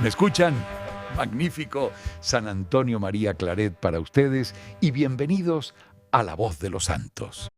¿Me escuchan? Magnífico. San Antonio María Claret para ustedes y bienvenidos a La Voz de los Santos.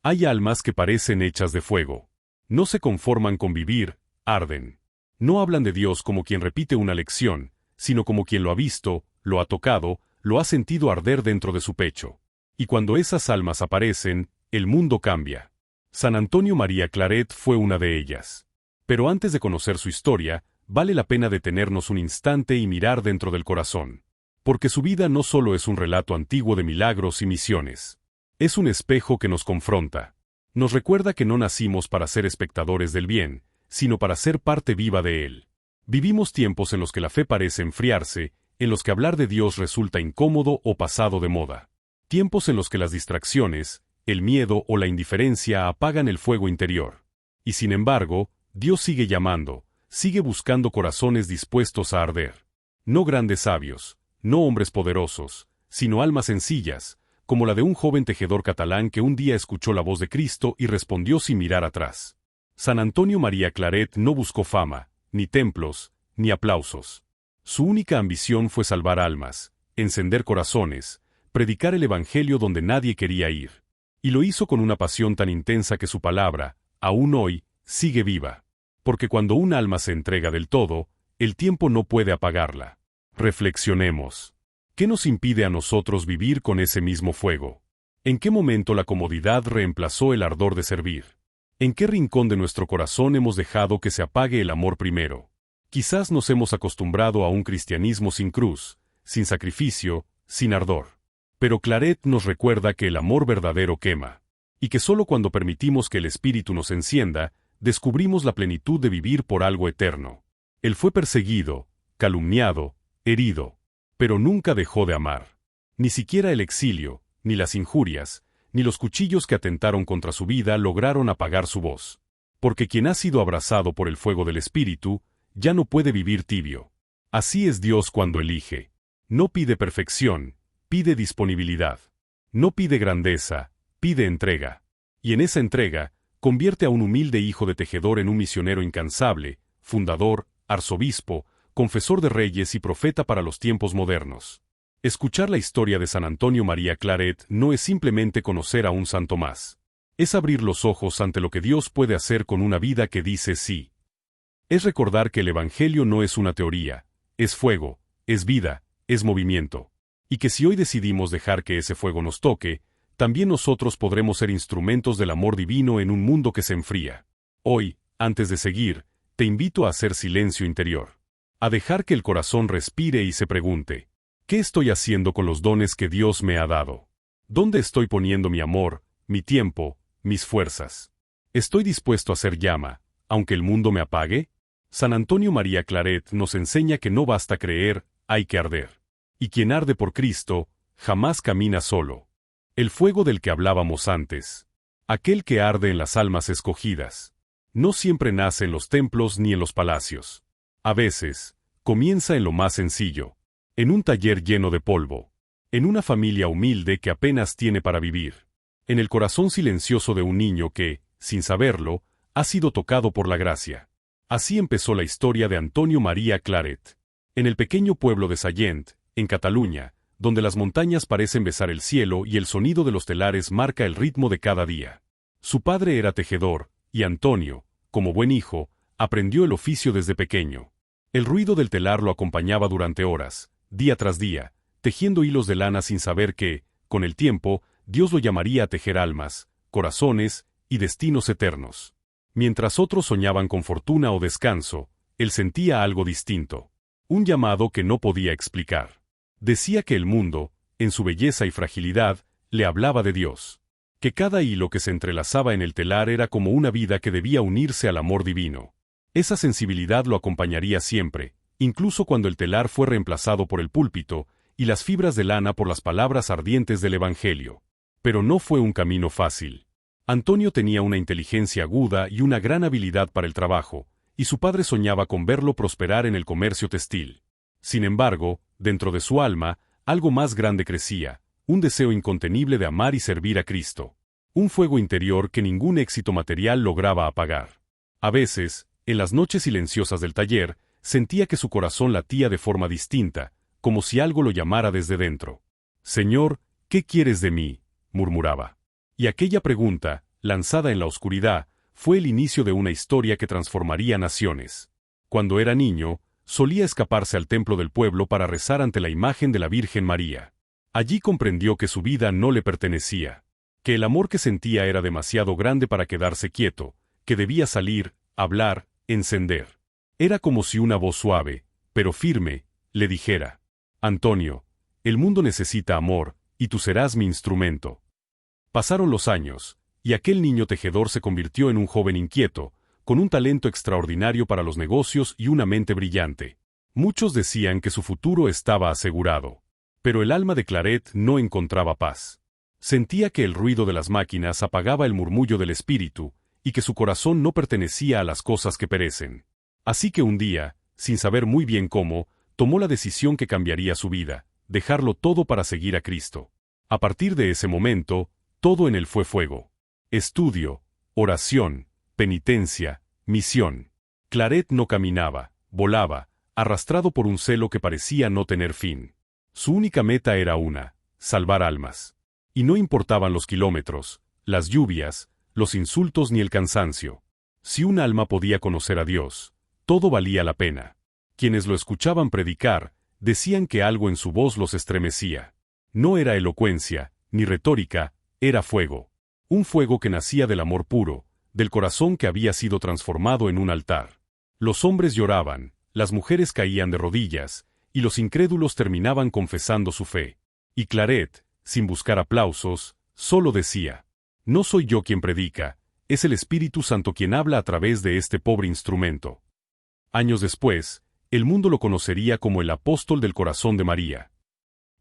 Hay almas que parecen hechas de fuego. No se conforman con vivir, arden. No hablan de Dios como quien repite una lección, sino como quien lo ha visto, lo ha tocado, lo ha sentido arder dentro de su pecho. Y cuando esas almas aparecen, el mundo cambia. San Antonio María Claret fue una de ellas. Pero antes de conocer su historia, vale la pena detenernos un instante y mirar dentro del corazón. Porque su vida no solo es un relato antiguo de milagros y misiones. Es un espejo que nos confronta. Nos recuerda que no nacimos para ser espectadores del bien, sino para ser parte viva de él. Vivimos tiempos en los que la fe parece enfriarse, en los que hablar de Dios resulta incómodo o pasado de moda. Tiempos en los que las distracciones, el miedo o la indiferencia apagan el fuego interior. Y sin embargo, Dios sigue llamando, sigue buscando corazones dispuestos a arder. No grandes sabios, no hombres poderosos, sino almas sencillas, como la de un joven tejedor catalán que un día escuchó la voz de Cristo y respondió sin mirar atrás. San Antonio María Claret no buscó fama, ni templos, ni aplausos. Su única ambición fue salvar almas, encender corazones, predicar el Evangelio donde nadie quería ir. Y lo hizo con una pasión tan intensa que su palabra, aún hoy, sigue viva. Porque cuando un alma se entrega del todo, el tiempo no puede apagarla. Reflexionemos. ¿Qué nos impide a nosotros vivir con ese mismo fuego? ¿En qué momento la comodidad reemplazó el ardor de servir? ¿En qué rincón de nuestro corazón hemos dejado que se apague el amor primero? Quizás nos hemos acostumbrado a un cristianismo sin cruz, sin sacrificio, sin ardor. Pero Claret nos recuerda que el amor verdadero quema. Y que solo cuando permitimos que el Espíritu nos encienda, descubrimos la plenitud de vivir por algo eterno. Él fue perseguido, calumniado, herido, pero nunca dejó de amar. Ni siquiera el exilio, ni las injurias, ni los cuchillos que atentaron contra su vida lograron apagar su voz. Porque quien ha sido abrazado por el fuego del Espíritu, ya no puede vivir tibio. Así es Dios cuando elige. No pide perfección, pide disponibilidad. No pide grandeza, pide entrega. Y en esa entrega, convierte a un humilde hijo de tejedor en un misionero incansable, fundador, arzobispo, confesor de reyes y profeta para los tiempos modernos. Escuchar la historia de San Antonio María Claret no es simplemente conocer a un santo más. Es abrir los ojos ante lo que Dios puede hacer con una vida que dice sí. Es recordar que el Evangelio no es una teoría, es fuego, es vida, es movimiento. Y que si hoy decidimos dejar que ese fuego nos toque, también nosotros podremos ser instrumentos del amor divino en un mundo que se enfría. Hoy, antes de seguir, te invito a hacer silencio interior. A dejar que el corazón respire y se pregunte, ¿qué estoy haciendo con los dones que Dios me ha dado? ¿Dónde estoy poniendo mi amor, mi tiempo, mis fuerzas? ¿Estoy dispuesto a ser llama, aunque el mundo me apague? San Antonio María Claret nos enseña que no basta creer, hay que arder. Y quien arde por Cristo, jamás camina solo. El fuego del que hablábamos antes. Aquel que arde en las almas escogidas. No siempre nace en los templos ni en los palacios. A veces, comienza en lo más sencillo. En un taller lleno de polvo. En una familia humilde que apenas tiene para vivir. En el corazón silencioso de un niño que, sin saberlo, ha sido tocado por la gracia. Así empezó la historia de Antonio María Claret. En el pequeño pueblo de Sallent, en Cataluña, donde las montañas parecen besar el cielo y el sonido de los telares marca el ritmo de cada día. Su padre era tejedor, y Antonio, como buen hijo, aprendió el oficio desde pequeño. El ruido del telar lo acompañaba durante horas, día tras día, tejiendo hilos de lana sin saber que, con el tiempo, Dios lo llamaría a tejer almas, corazones y destinos eternos. Mientras otros soñaban con fortuna o descanso, él sentía algo distinto. Un llamado que no podía explicar. Decía que el mundo, en su belleza y fragilidad, le hablaba de Dios. Que cada hilo que se entrelazaba en el telar era como una vida que debía unirse al amor divino. Esa sensibilidad lo acompañaría siempre, incluso cuando el telar fue reemplazado por el púlpito, y las fibras de lana por las palabras ardientes del Evangelio. Pero no fue un camino fácil. Antonio tenía una inteligencia aguda y una gran habilidad para el trabajo, y su padre soñaba con verlo prosperar en el comercio textil. Sin embargo, dentro de su alma, algo más grande crecía, un deseo incontenible de amar y servir a Cristo. Un fuego interior que ningún éxito material lograba apagar. A veces, en las noches silenciosas del taller, sentía que su corazón latía de forma distinta, como si algo lo llamara desde dentro. «Señor, ¿qué quieres de mí?», murmuraba. Y aquella pregunta, lanzada en la oscuridad, fue el inicio de una historia que transformaría naciones. Cuando era niño, solía escaparse al templo del pueblo para rezar ante la imagen de la Virgen María. Allí comprendió que su vida no le pertenecía, que el amor que sentía era demasiado grande para quedarse quieto, que debía salir, hablar, encender. Era como si una voz suave, pero firme, le dijera: «Antonio, el mundo necesita amor, y tú serás mi instrumento». Pasaron los años, y aquel niño tejedor se convirtió en un joven inquieto, con un talento extraordinario para los negocios y una mente brillante. Muchos decían que su futuro estaba asegurado. Pero el alma de Claret no encontraba paz. Sentía que el ruido de las máquinas apagaba el murmullo del espíritu, y que su corazón no pertenecía a las cosas que perecen. Así que un día, sin saber muy bien cómo, tomó la decisión que cambiaría su vida, dejarlo todo para seguir a Cristo. A partir de ese momento, todo en él fue fuego. Estudio, oración, penitencia, misión. Claret no caminaba, volaba, arrastrado por un celo que parecía no tener fin. Su única meta era una: salvar almas. Y no importaban los kilómetros, las lluvias, los insultos ni el cansancio. Si un alma podía conocer a Dios, todo valía la pena. Quienes lo escuchaban predicar, decían que algo en su voz los estremecía. No era elocuencia, ni retórica, era fuego. Un fuego que nacía del amor puro, del corazón que había sido transformado en un altar. Los hombres lloraban, las mujeres caían de rodillas, y los incrédulos terminaban confesando su fe. Y Claret, sin buscar aplausos, solo decía: «No soy yo quien predica, es el Espíritu Santo quien habla a través de este pobre instrumento». Años después, el mundo lo conocería como el apóstol del corazón de María.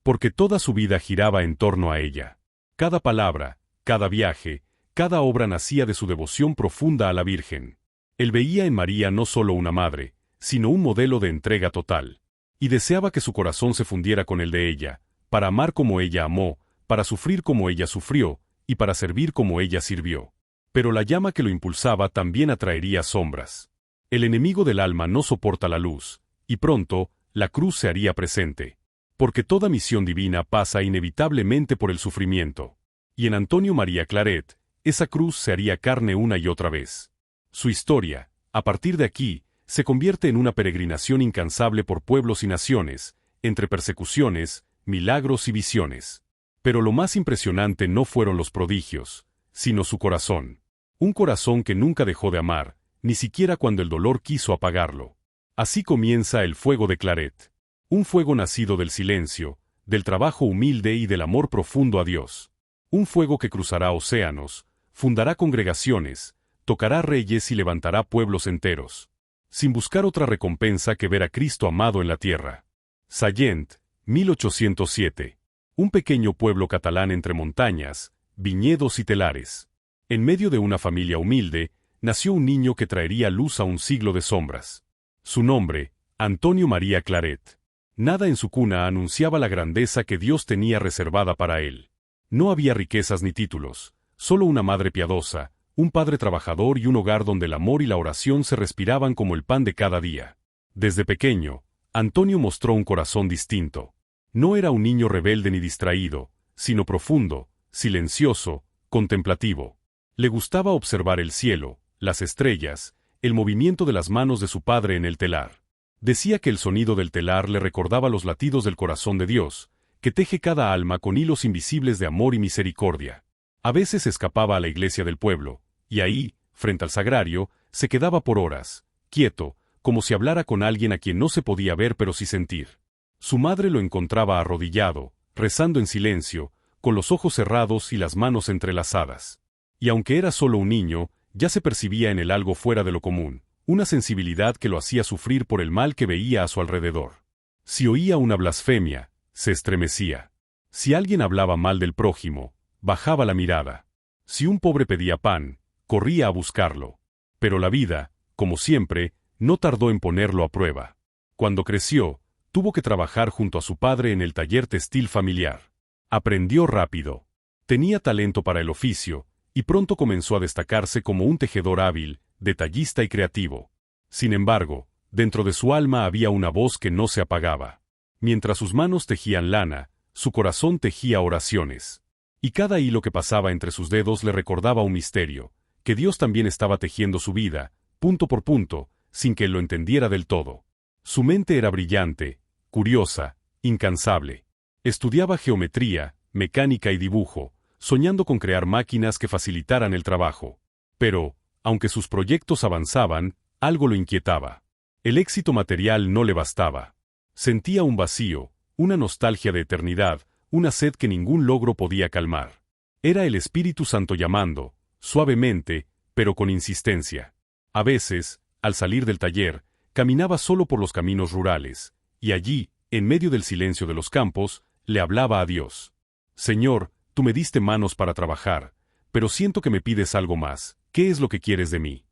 Porque toda su vida giraba en torno a ella. Cada palabra, cada viaje, cada obra nacía de su devoción profunda a la Virgen. Él veía en María no solo una madre, sino un modelo de entrega total. Y deseaba que su corazón se fundiera con el de ella, para amar como ella amó, para sufrir como ella sufrió, y para servir como ella sirvió. Pero la llama que lo impulsaba también atraería sombras. El enemigo del alma no soporta la luz, y pronto, la cruz se haría presente. Porque toda misión divina pasa inevitablemente por el sufrimiento. Y en Antonio María Claret, esa cruz se haría carne una y otra vez. Su historia, a partir de aquí, se convierte en una peregrinación incansable por pueblos y naciones, entre persecuciones, milagros y visiones. Pero lo más impresionante no fueron los prodigios, sino su corazón. Un corazón que nunca dejó de amar, ni siquiera cuando el dolor quiso apagarlo. Así comienza el fuego de Claret. Un fuego nacido del silencio, del trabajo humilde y del amor profundo a Dios. Un fuego que cruzará océanos, fundará congregaciones, tocará reyes y levantará pueblos enteros, sin buscar otra recompensa que ver a Cristo amado en la tierra. Sallent, 1807. Un pequeño pueblo catalán entre montañas, viñedos y telares. En medio de una familia humilde, nació un niño que traería luz a un siglo de sombras. Su nombre, Antonio María Claret. Nada en su cuna anunciaba la grandeza que Dios tenía reservada para él. No había riquezas ni títulos, solo una madre piadosa, un padre trabajador y un hogar donde el amor y la oración se respiraban como el pan de cada día. Desde pequeño, Antonio mostró un corazón distinto. No era un niño rebelde ni distraído, sino profundo, silencioso, contemplativo. Le gustaba observar el cielo, las estrellas, el movimiento de las manos de su padre en el telar. Decía que el sonido del telar le recordaba los latidos del corazón de Dios, que teje cada alma con hilos invisibles de amor y misericordia. A veces escapaba a la iglesia del pueblo, y ahí, frente al sagrario, se quedaba por horas, quieto, como si hablara con alguien a quien no se podía ver pero sí sentir. Su madre lo encontraba arrodillado, rezando en silencio, con los ojos cerrados y las manos entrelazadas. Y aunque era solo un niño, ya se percibía en él algo fuera de lo común, una sensibilidad que lo hacía sufrir por el mal que veía a su alrededor. Si oía una blasfemia, se estremecía. Si alguien hablaba mal del prójimo, bajaba la mirada. Si un pobre pedía pan, corría a buscarlo. Pero la vida, como siempre, no tardó en ponerlo a prueba. Cuando creció, tuvo que trabajar junto a su padre en el taller textil familiar. Aprendió rápido. Tenía talento para el oficio, y pronto comenzó a destacarse como un tejedor hábil, detallista y creativo. Sin embargo, Dentro de su alma había una voz que no se apagaba. Mientras sus manos tejían lana, su corazón tejía oraciones. Y cada hilo que pasaba entre sus dedos le recordaba un misterio, que Dios también estaba tejiendo su vida, punto por punto, sin que él lo entendiera del todo. Su mente era brillante, curiosa, incansable. Estudiaba geometría, mecánica y dibujo, soñando con crear máquinas que facilitaran el trabajo. Pero, aunque sus proyectos avanzaban, algo lo inquietaba. El éxito material no le bastaba. Sentía un vacío, una nostalgia de eternidad, una sed que ningún logro podía calmar. Era el Espíritu Santo llamando, suavemente, pero con insistencia. A veces, al salir del taller, caminaba solo por los caminos rurales, y allí, en medio del silencio de los campos, le hablaba a Dios. Señor, tú me diste manos para trabajar, pero siento que me pides algo más. ¿Qué es lo que quieres de mí?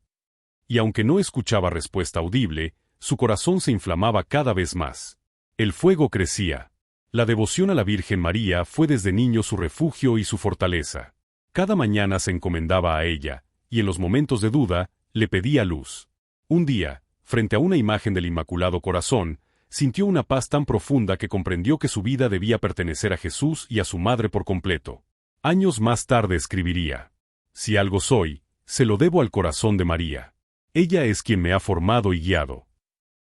Y aunque no escuchaba respuesta audible, su corazón se inflamaba cada vez más. El fuego crecía. La devoción a la Virgen María fue desde niño su refugio y su fortaleza. Cada mañana se encomendaba a ella, y en los momentos de duda, le pedía luz. Un día, frente a una imagen del Inmaculado Corazón, sintió una paz tan profunda que comprendió que su vida debía pertenecer a Jesús y a su madre por completo. Años más tarde escribiría: si algo soy, se lo debo al corazón de María. Ella es quien me ha formado y guiado.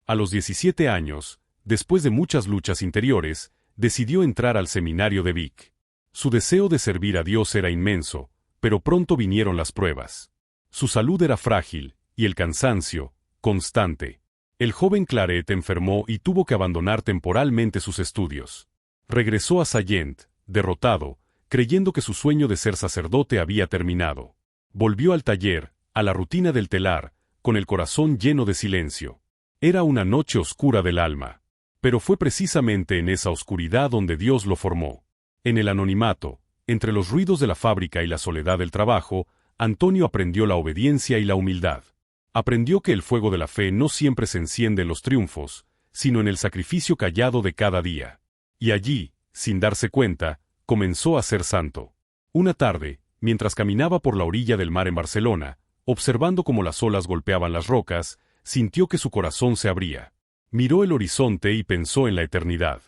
A los 17 años, después de muchas luchas interiores, decidió entrar al seminario de Vic. Su deseo de servir a Dios era inmenso, pero pronto vinieron las pruebas. Su salud era frágil, y el cansancio, constante. El joven Claret enfermó y tuvo que abandonar temporalmente sus estudios. Regresó a Sallent, derrotado, creyendo que su sueño de ser sacerdote había terminado. Volvió al taller, a la rutina del telar, con el corazón lleno de silencio. Era una noche oscura del alma. Pero fue precisamente en esa oscuridad donde Dios lo formó. En el anonimato, entre los ruidos de la fábrica y la soledad del trabajo, Antonio aprendió la obediencia y la humildad. Aprendió que el fuego de la fe no siempre se enciende en los triunfos, sino en el sacrificio callado de cada día. Y allí, sin darse cuenta, comenzó a ser santo. Una tarde, mientras caminaba por la orilla del mar en Barcelona, observando cómo las olas golpeaban las rocas, sintió que su corazón se abría. Miró el horizonte y pensó en la eternidad.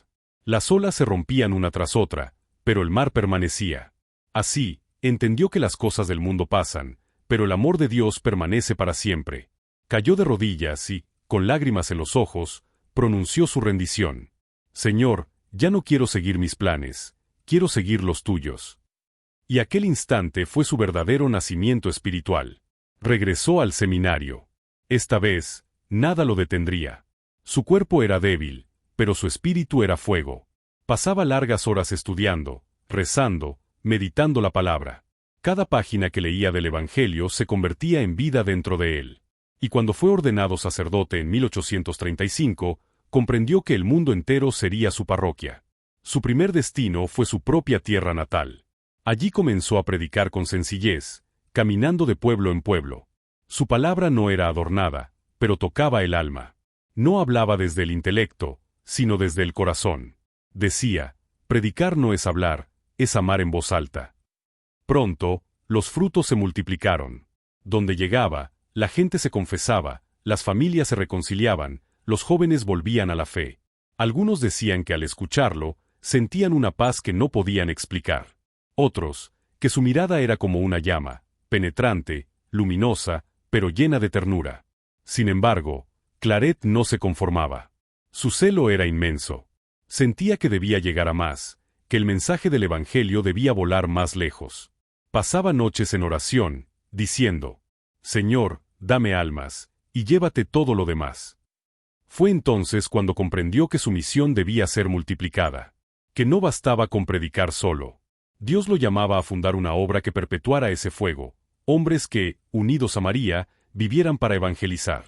Las olas se rompían una tras otra, pero el mar permanecía. Así, entendió que las cosas del mundo pasan, pero el amor de Dios permanece para siempre. Cayó de rodillas y, con lágrimas en los ojos, pronunció su rendición. Señor, ya no quiero seguir mis planes, quiero seguir los tuyos. Y aquel instante fue su verdadero nacimiento espiritual. Regresó al seminario. Esta vez, nada lo detendría. Su cuerpo era débil, pero su espíritu era fuego. Pasaba largas horas estudiando, rezando, meditando la palabra. Cada página que leía del Evangelio se convertía en vida dentro de él. Y cuando fue ordenado sacerdote en 1835, comprendió que el mundo entero sería su parroquia. Su primer destino fue su propia tierra natal. Allí comenzó a predicar con sencillez, caminando de pueblo en pueblo. Su palabra no era adornada, pero tocaba el alma. No hablaba desde el intelecto, sino desde el corazón. Decía, predicar no es hablar, es amar en voz alta. Pronto, los frutos se multiplicaron. Donde llegaba, la gente se confesaba, las familias se reconciliaban, los jóvenes volvían a la fe. Algunos decían que al escucharlo, sentían una paz que no podían explicar. Otros, que su mirada era como una llama, penetrante, luminosa, pero llena de ternura. Sin embargo, Claret no se conformaba. Su celo era inmenso. Sentía que debía llegar a más, que el mensaje del Evangelio debía volar más lejos. Pasaba noches en oración, diciendo: Señor, dame almas, y llévate todo lo demás. Fue entonces cuando comprendió que su misión debía ser multiplicada, que no bastaba con predicar solo. Dios lo llamaba a fundar una obra que perpetuara ese fuego, hombres que, unidos a María, vivieran para evangelizar.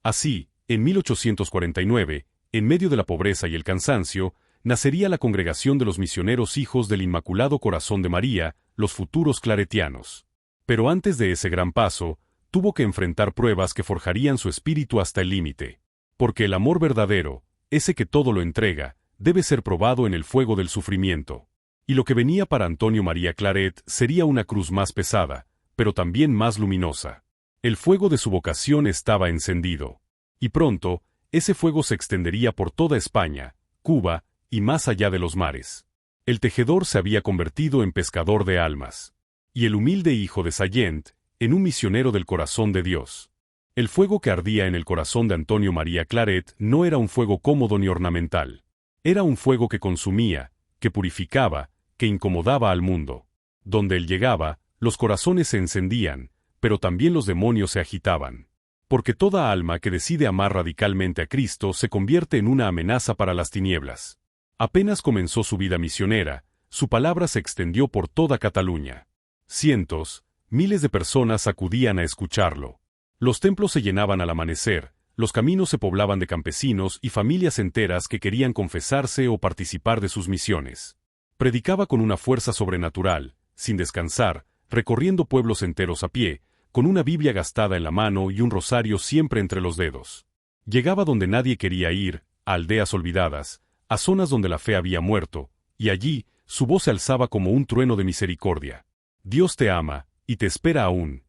Así, en 1849, en medio de la pobreza y el cansancio, nacería la Congregación de los Misioneros Hijos del Inmaculado Corazón de María, los futuros claretianos. Pero antes de ese gran paso, tuvo que enfrentar pruebas que forjarían su espíritu hasta el límite. Porque el amor verdadero, ese que todo lo entrega, debe ser probado en el fuego del sufrimiento. Y lo que venía para Antonio María Claret sería una cruz más pesada, pero también más luminosa. El fuego de su vocación estaba encendido. Y pronto, Ese fuego se extendería por toda España, Cuba, y más allá de los mares. El tejedor se había convertido en pescador de almas. Y el humilde hijo de Sallent, en un misionero del corazón de Dios. El fuego que ardía en el corazón de Antonio María Claret no era un fuego cómodo ni ornamental. Era un fuego que consumía, que purificaba, que incomodaba al mundo. Donde él llegaba, los corazones se encendían, pero también los demonios se agitaban. Porque toda alma que decide amar radicalmente a Cristo se convierte en una amenaza para las tinieblas. Apenas comenzó su vida misionera, su palabra se extendió por toda Cataluña. Cientos, miles de personas acudían a escucharlo. Los templos se llenaban al amanecer, los caminos se poblaban de campesinos y familias enteras que querían confesarse o participar de sus misiones. Predicaba con una fuerza sobrenatural, sin descansar, recorriendo pueblos enteros a pie, con una Biblia gastada en la mano y un rosario siempre entre los dedos. Llegaba donde nadie quería ir, a aldeas olvidadas, a zonas donde la fe había muerto, y allí, su voz se alzaba como un trueno de misericordia. Dios te ama, y te espera aún.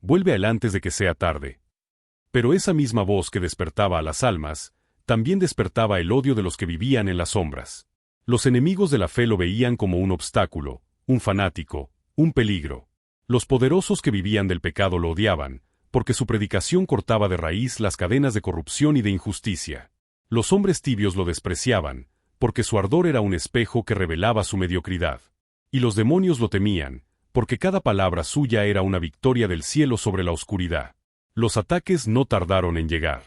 Vuelve a él antes de que sea tarde. Pero esa misma voz que despertaba a las almas, también despertaba el odio de los que vivían en las sombras. Los enemigos de la fe lo veían como un obstáculo, un fanático, un peligro. Los poderosos que vivían del pecado lo odiaban, porque su predicación cortaba de raíz las cadenas de corrupción y de injusticia. Los hombres tibios lo despreciaban, porque su ardor era un espejo que revelaba su mediocridad. Y los demonios lo temían, porque cada palabra suya era una victoria del cielo sobre la oscuridad. Los ataques no tardaron en llegar.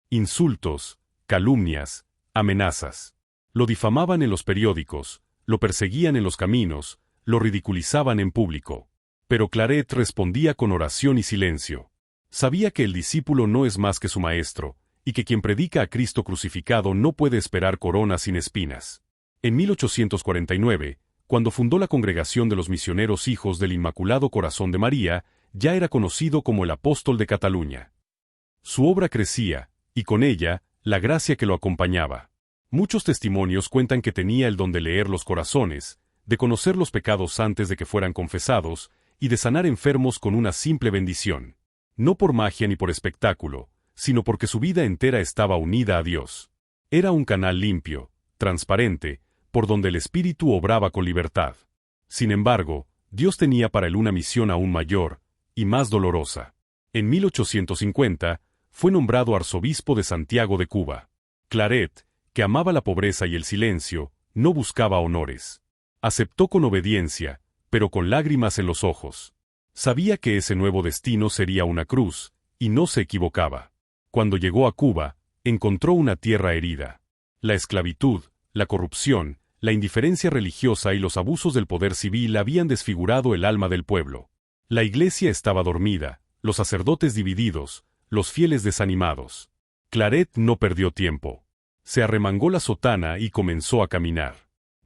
Insultos, calumnias, amenazas. Lo difamaban en los periódicos, lo perseguían en los caminos, lo ridiculizaban en público. Pero Claret respondía con oración y silencio. Sabía que el discípulo no es más que su maestro, y que quien predica a Cristo crucificado no puede esperar coronas sin espinas. En 1849, cuando fundó la Congregación de los Misioneros Hijos del Inmaculado Corazón de María, ya era conocido como el Apóstol de Cataluña. Su obra crecía, y con ella, la gracia que lo acompañaba. Muchos testimonios cuentan que tenía el don de leer los corazones, de conocer los pecados antes de que fueran confesados, y de sanar enfermos con una simple bendición. No por magia ni por espectáculo, sino porque su vida entera estaba unida a Dios. Era un canal limpio, transparente, por donde el Espíritu obraba con libertad. Sin embargo, Dios tenía para él una misión aún mayor, y más dolorosa. En 1850, fue nombrado arzobispo de Santiago de Cuba. Claret, que amaba la pobreza y el silencio, no buscaba honores. Aceptó con obediencia, pero con lágrimas en los ojos. Sabía que ese nuevo destino sería una cruz, y no se equivocaba. Cuando llegó a Cuba, encontró una tierra herida. La esclavitud, la corrupción, la indiferencia religiosa y los abusos del poder civil habían desfigurado el alma del pueblo. La iglesia estaba dormida, los sacerdotes divididos, los fieles desanimados. Claret no perdió tiempo. Se arremangó la sotana y comenzó a caminar.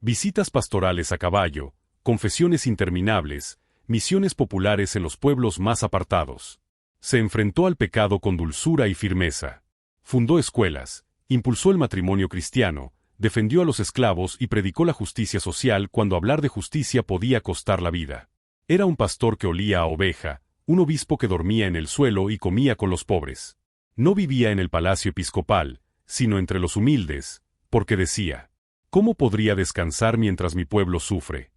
Visitas pastorales a caballo, confesiones interminables, misiones populares en los pueblos más apartados. Se enfrentó al pecado con dulzura y firmeza. Fundó escuelas, impulsó el matrimonio cristiano, defendió a los esclavos y predicó la justicia social cuando hablar de justicia podía costar la vida. Era un pastor que olía a oveja, un obispo que dormía en el suelo y comía con los pobres. No vivía en el palacio episcopal, sino entre los humildes, porque decía, ¿cómo podría descansar mientras mi pueblo sufre?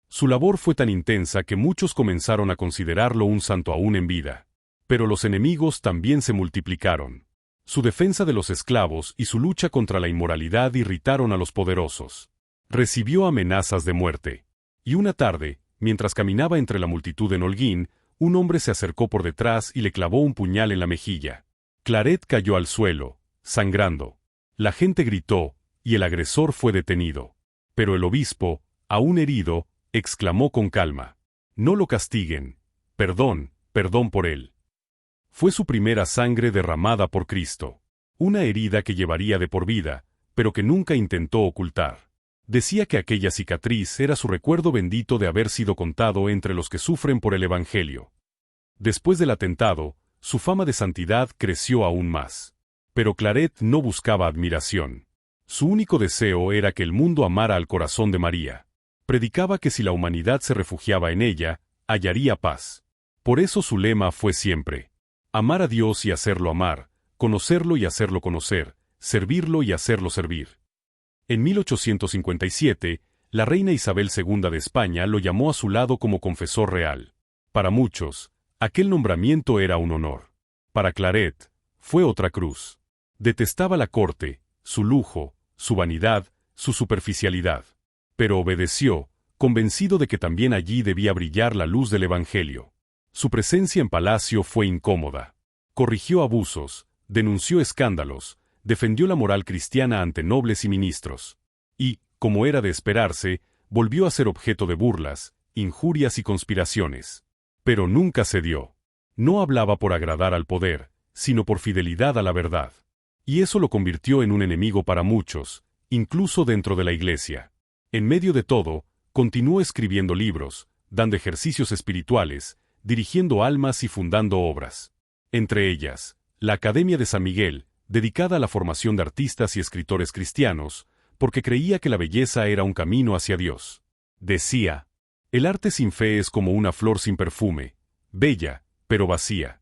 Su labor fue tan intensa que muchos comenzaron a considerarlo un santo aún en vida. Pero los enemigos también se multiplicaron. Su defensa de los esclavos y su lucha contra la inmoralidad irritaron a los poderosos. Recibió amenazas de muerte. Y una tarde, mientras caminaba entre la multitud en Holguín, un hombre se acercó por detrás y le clavó un puñal en la mejilla. Claret cayó al suelo, sangrando. La gente gritó, y el agresor fue detenido. Pero el obispo, aún herido, exclamó con calma: «No lo castiguen. Perdón, perdón por él». Fue su primera sangre derramada por Cristo. Una herida que llevaría de por vida, pero que nunca intentó ocultar. Decía que aquella cicatriz era su recuerdo bendito de haber sido contado entre los que sufren por el Evangelio. Después del atentado, su fama de santidad creció aún más. Pero Claret no buscaba admiración. Su único deseo era que el mundo amara al corazón de María. Predicaba que si la humanidad se refugiaba en ella, hallaría paz. Por eso su lema fue siempre: amar a Dios y hacerlo amar, conocerlo y hacerlo conocer, servirlo y hacerlo servir. En 1857, la reina Isabel II de España lo llamó a su lado como confesor real. Para muchos, aquel nombramiento era un honor. Para Claret, fue otra cruz. Detestaba la corte, su lujo, su vanidad, su superficialidad. Pero obedeció, convencido de que también allí debía brillar la luz del Evangelio. Su presencia en palacio fue incómoda. Corrigió abusos, denunció escándalos, defendió la moral cristiana ante nobles y ministros. Y, como era de esperarse, volvió a ser objeto de burlas, injurias y conspiraciones. Pero nunca cedió. No hablaba por agradar al poder, sino por fidelidad a la verdad. Y eso lo convirtió en un enemigo para muchos, incluso dentro de la Iglesia. En medio de todo, continuó escribiendo libros, dando ejercicios espirituales, dirigiendo almas y fundando obras. Entre ellas, la Academia de San Miguel, dedicada a la formación de artistas y escritores cristianos, porque creía que la belleza era un camino hacia Dios. Decía, el arte sin fe es como una flor sin perfume, bella, pero vacía.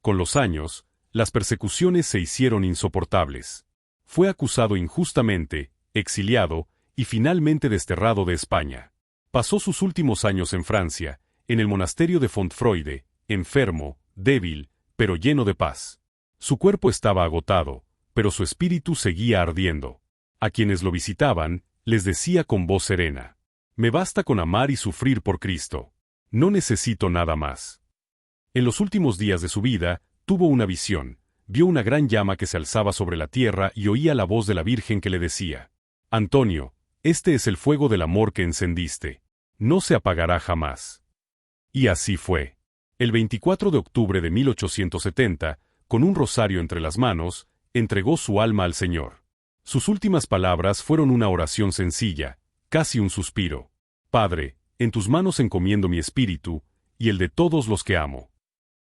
Con los años, las persecuciones se hicieron insoportables. Fue acusado injustamente, exiliado y finalmente desterrado de España. Pasó sus últimos años en Francia, en el monasterio de Fontfroide, enfermo, débil, pero lleno de paz. Su cuerpo estaba agotado, pero su espíritu seguía ardiendo. A quienes lo visitaban, les decía con voz serena: me basta con amar y sufrir por Cristo. No necesito nada más. En los últimos días de su vida, tuvo una visión. Vio una gran llama que se alzaba sobre la tierra y oía la voz de la Virgen que le decía: Antonio, este es el fuego del amor que encendiste. No se apagará jamás. Y así fue. El 24 de octubre de 1870, con un rosario entre las manos, entregó su alma al Señor. Sus últimas palabras fueron una oración sencilla, casi un suspiro. Padre, en tus manos encomiendo mi espíritu, y el de todos los que amo.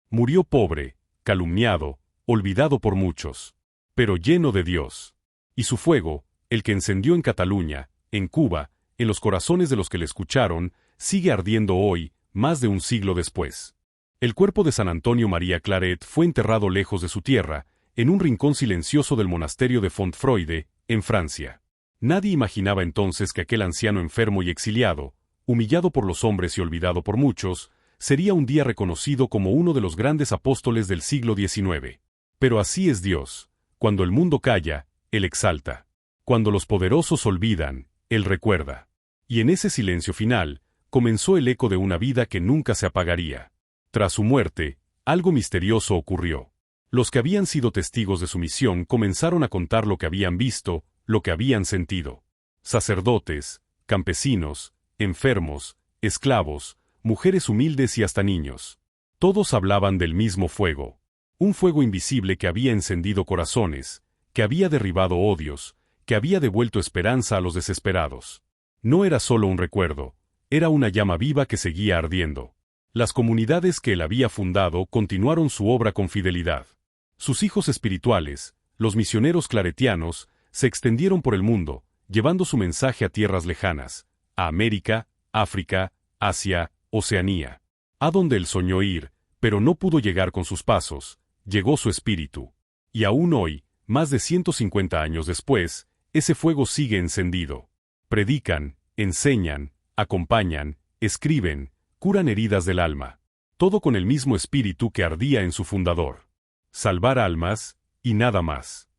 Murió pobre, calumniado, olvidado por muchos, pero lleno de Dios. Y su fuego, el que encendió en Cataluña, en Cuba, en los corazones de los que le escucharon, sigue ardiendo hoy, más de un siglo después. El cuerpo de San Antonio María Claret fue enterrado lejos de su tierra, en un rincón silencioso del monasterio de Fontfroide, en Francia. Nadie imaginaba entonces que aquel anciano enfermo y exiliado, humillado por los hombres y olvidado por muchos, sería un día reconocido como uno de los grandes apóstoles del siglo XIX. Pero así es Dios: cuando el mundo calla, Él exalta. Cuando los poderosos olvidan, Él recuerda. Y en ese silencio final, comenzó el eco de una vida que nunca se apagaría. Tras su muerte, algo misterioso ocurrió. Los que habían sido testigos de su misión comenzaron a contar lo que habían visto, lo que habían sentido. Sacerdotes, campesinos, enfermos, esclavos, mujeres humildes y hasta niños. Todos hablaban del mismo fuego. Un fuego invisible que había encendido corazones, que había derribado odios, que había devuelto esperanza a los desesperados. No era solo un recuerdo, era una llama viva que seguía ardiendo. Las comunidades que él había fundado continuaron su obra con fidelidad. Sus hijos espirituales, los misioneros claretianos, se extendieron por el mundo, llevando su mensaje a tierras lejanas, a América, África, Asia, Oceanía. A donde él soñó ir, pero no pudo llegar con sus pasos, llegó su espíritu. Y aún hoy, más de 150 años después, ese fuego sigue encendido. Predican, enseñan, acompañan, escriben, curan heridas del alma. Todo con el mismo espíritu que ardía en su fundador. Salvar almas, y nada más.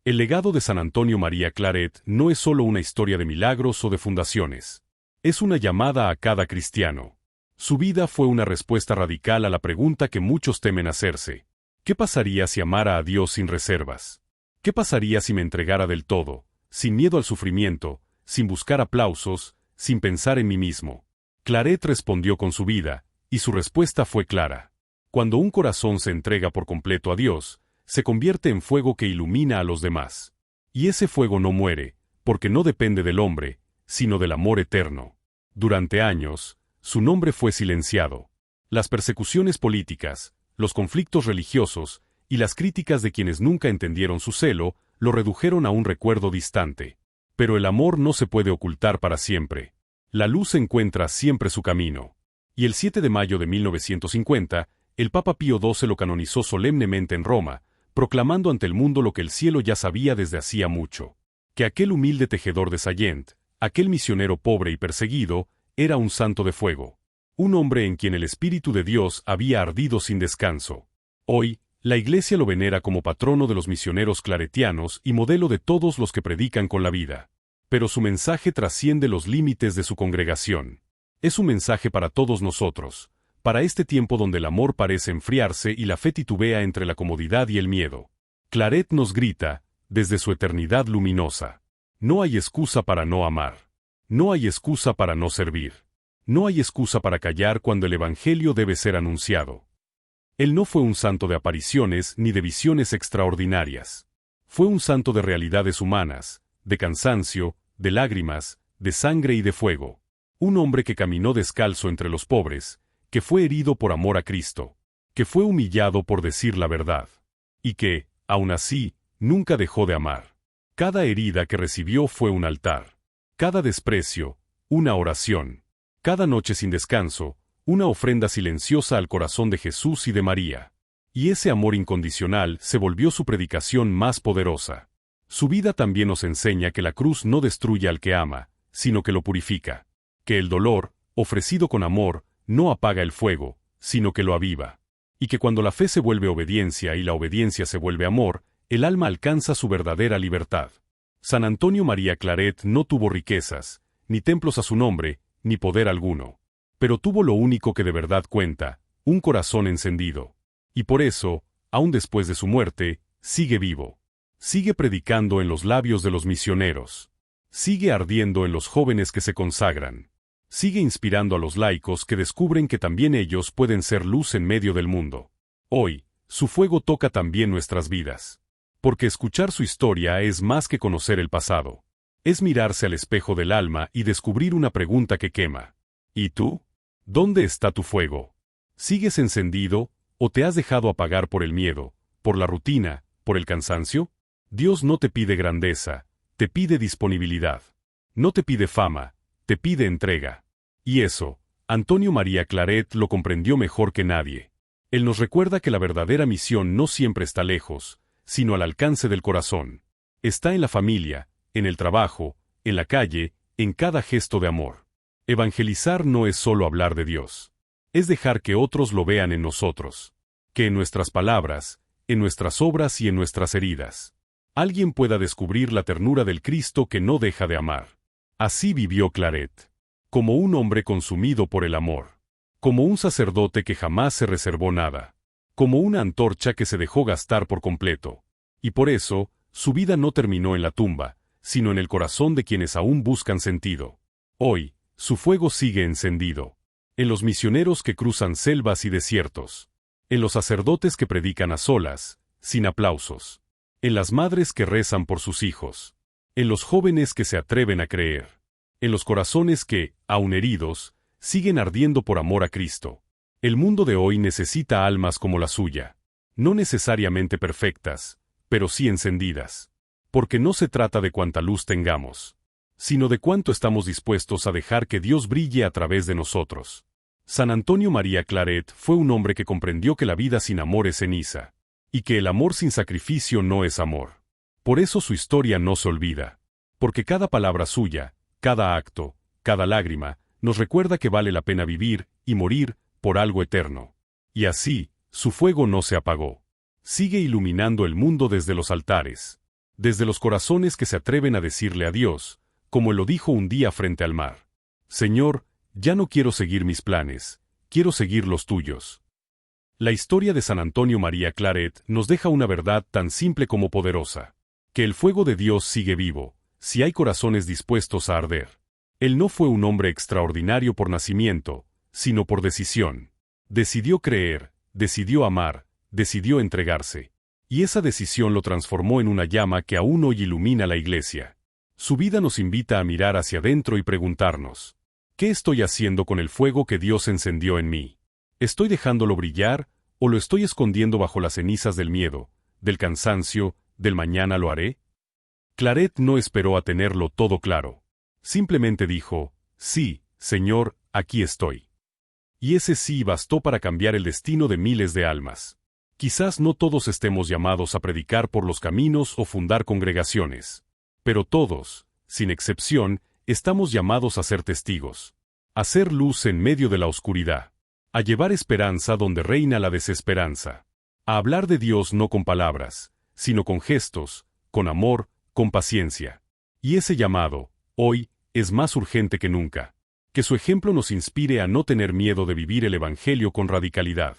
El legado de San Antonio María Claret no es solo una historia de milagros o de fundaciones. Es una llamada a cada cristiano. Su vida fue una respuesta radical a la pregunta que muchos temen hacerse. ¿Qué pasaría si amara a Dios sin reservas? ¿Qué pasaría si me entregara del todo, sin miedo al sufrimiento, sin buscar aplausos, sin pensar en mí mismo? Claret respondió con su vida, y su respuesta fue clara. Cuando un corazón se entrega por completo a Dios, se convierte en fuego que ilumina a los demás. Y ese fuego no muere, porque no depende del hombre, sino del amor eterno. Durante años, su nombre fue silenciado. Las persecuciones políticas, los conflictos religiosos y las críticas de quienes nunca entendieron su celo lo redujeron a un recuerdo distante. Pero el amor no se puede ocultar para siempre. La luz encuentra siempre su camino. Y el 7 de mayo de 1950, el Papa Pío XII lo canonizó solemnemente en Roma, proclamando ante el mundo lo que el cielo ya sabía desde hacía mucho: que aquel humilde tejedor de Sallent, aquel misionero pobre y perseguido, era un santo de fuego, un hombre en quien el Espíritu de Dios había ardido sin descanso. Hoy, la Iglesia lo venera como patrono de los misioneros claretianos y modelo de todos los que predican con la vida. Pero su mensaje trasciende los límites de su congregación. Es un mensaje para todos nosotros, para este tiempo donde el amor parece enfriarse y la fe titubea entre la comodidad y el miedo. Claret nos grita, desde su eternidad luminosa: no hay excusa para no amar. No hay excusa para no servir. No hay excusa para callar cuando el Evangelio debe ser anunciado. Él no fue un santo de apariciones ni de visiones extraordinarias. Fue un santo de realidades humanas, de cansancio, de lágrimas, de sangre y de fuego. Un hombre que caminó descalzo entre los pobres, que fue herido por amor a Cristo, que fue humillado por decir la verdad, y que, aun así, nunca dejó de amar. Cada herida que recibió fue un altar. Cada desprecio, una oración. Cada noche sin descanso, una ofrenda silenciosa al corazón de Jesús y de María. Y ese amor incondicional se volvió su predicación más poderosa. Su vida también nos enseña que la cruz no destruye al que ama, sino que lo purifica. Que el dolor, ofrecido con amor, no apaga el fuego, sino que lo aviva. Y que cuando la fe se vuelve obediencia y la obediencia se vuelve amor, el alma alcanza su verdadera libertad. San Antonio María Claret no tuvo riquezas, ni templos a su nombre, ni poder alguno. Pero tuvo lo único que de verdad cuenta: un corazón encendido. Y por eso, aun después de su muerte, sigue vivo. Sigue predicando en los labios de los misioneros. Sigue ardiendo en los jóvenes que se consagran. Sigue inspirando a los laicos que descubren que también ellos pueden ser luz en medio del mundo. Hoy, su fuego toca también nuestras vidas. Porque escuchar su historia es más que conocer el pasado. Es mirarse al espejo del alma y descubrir una pregunta que quema. ¿Y tú? ¿Dónde está tu fuego? ¿Sigues encendido, o te has dejado apagar por el miedo, por la rutina, por el cansancio? Dios no te pide grandeza, te pide disponibilidad. No te pide fama, te pide entrega. Y eso, Antonio María Claret lo comprendió mejor que nadie. Él nos recuerda que la verdadera misión no siempre está lejos, sino al alcance del corazón. Está en la familia, en el trabajo, en la calle, en cada gesto de amor. Evangelizar no es solo hablar de Dios. Es dejar que otros lo vean en nosotros. Que en nuestras palabras, en nuestras obras y en nuestras heridas, alguien pueda descubrir la ternura del Cristo que no deja de amar. Así vivió Claret. Como un hombre consumido por el amor. Como un sacerdote que jamás se reservó nada. Como una antorcha que se dejó gastar por completo. Y por eso, su vida no terminó en la tumba, sino en el corazón de quienes aún buscan sentido. Hoy, su fuego sigue encendido. En los misioneros que cruzan selvas y desiertos. En los sacerdotes que predican a solas, sin aplausos. En las madres que rezan por sus hijos. En los jóvenes que se atreven a creer. En los corazones que, aun heridos, siguen ardiendo por amor a Cristo. El mundo de hoy necesita almas como la suya. No necesariamente perfectas, pero sí encendidas. Porque no se trata de cuánta luz tengamos, sino de cuánto estamos dispuestos a dejar que Dios brille a través de nosotros. San Antonio María Claret fue un hombre que comprendió que la vida sin amor es ceniza, y que el amor sin sacrificio no es amor. Por eso su historia no se olvida. Porque cada palabra suya, cada acto, cada lágrima, nos recuerda que vale la pena vivir y morir por algo eterno. Y así, su fuego no se apagó. Sigue iluminando el mundo desde los altares. Desde los corazones que se atreven a decirle a Dios, como él lo dijo un día frente al mar: Señor, ya no quiero seguir mis planes, quiero seguir los tuyos. La historia de San Antonio María Claret nos deja una verdad tan simple como poderosa: que el fuego de Dios sigue vivo, si hay corazones dispuestos a arder. Él no fue un hombre extraordinario por nacimiento, sino por decisión. Decidió creer, decidió amar, decidió entregarse. Y esa decisión lo transformó en una llama que aún hoy ilumina la Iglesia. Su vida nos invita a mirar hacia adentro y preguntarnos: ¿qué estoy haciendo con el fuego que Dios encendió en mí? ¿Estoy dejándolo brillar, o lo estoy escondiendo bajo las cenizas del miedo, del cansancio, del mañana lo haré? Claret no esperó a tenerlo todo claro. Simplemente dijo: sí, Señor, aquí estoy. Y ese sí bastó para cambiar el destino de miles de almas. Quizás no todos estemos llamados a predicar por los caminos o fundar congregaciones. Pero todos, sin excepción, estamos llamados a ser testigos. A ser luz en medio de la oscuridad. A llevar esperanza donde reina la desesperanza. A hablar de Dios no con palabras, sino con gestos, con amor, con paciencia. Y ese llamado, hoy, es más urgente que nunca. Que su ejemplo nos inspire a no tener miedo de vivir el Evangelio con radicalidad.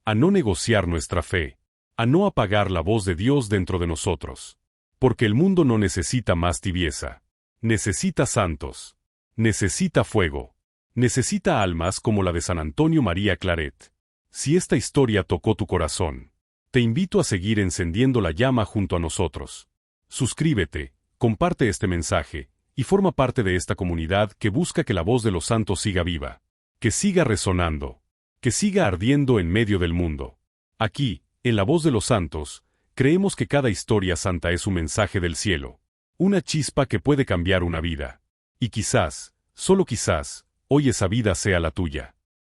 A no negociar nuestra fe. A no apagar la voz de Dios dentro de nosotros. Porque el mundo no necesita más tibieza. Necesita santos. Necesita fuego. Necesita almas como la de San Antonio María Claret. Si esta historia tocó tu corazón, te invito a seguir encendiendo la llama junto a nosotros. Suscríbete, comparte este mensaje, y forma parte de esta comunidad que busca que la voz de los santos siga viva, que siga resonando, que siga ardiendo en medio del mundo. Aquí, en la voz de los santos, creemos que cada historia santa es un mensaje del cielo, una chispa que puede cambiar una vida. Y quizás, solo quizás, hoy esa vida sea la tuya.